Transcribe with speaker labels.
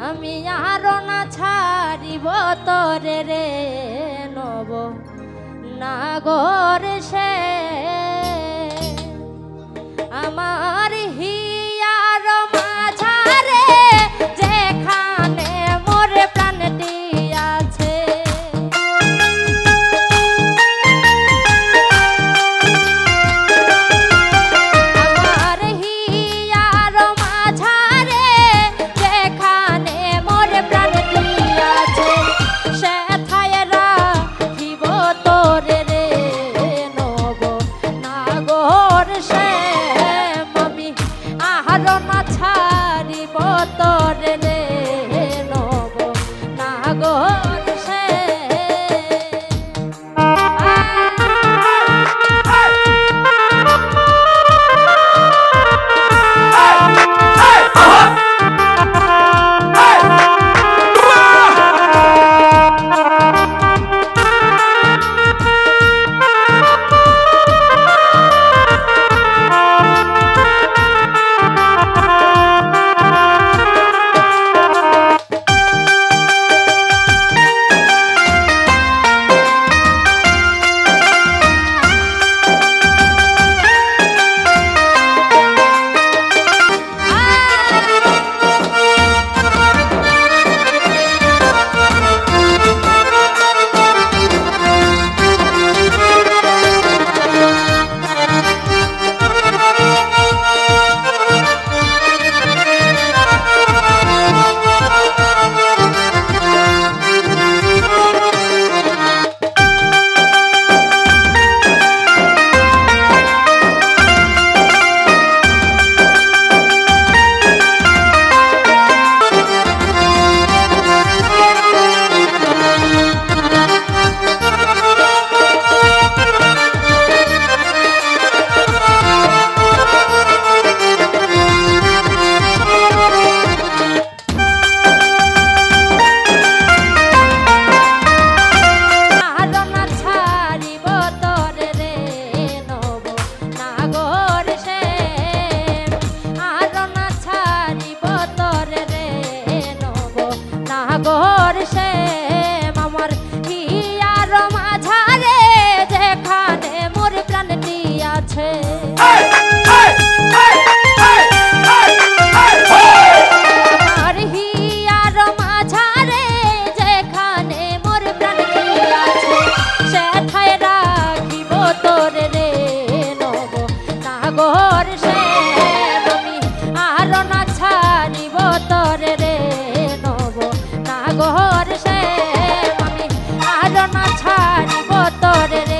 Speaker 1: আমি আরো না ছাড়িব তোরে রে নব নাগর সে আমার হিয়ার মাঝারে যেখানে মোর প্রাণ দিয়াছে আমার হিয়ার মাঝারে যেখানে মোর প্রাণ দিয়াছে সেথায় রাখিব তোরে রে নব নাগর সে আমি আহার না ছাড়িব তোরে রে নব নাগর সে নাগর সে আমার হিয়ার মাঝারে যেখানে মোর প্রাণ দিয়াছে আমার হিয়ার মাঝারে যেখানে মোর প্রাণ দিয়াছে সেথায় রাখিব তোরে রে নব নাগর সে আমি আর না ছাড়িব তোরে রে নাগর সে আমি আর না ছাড়িব তোরে রে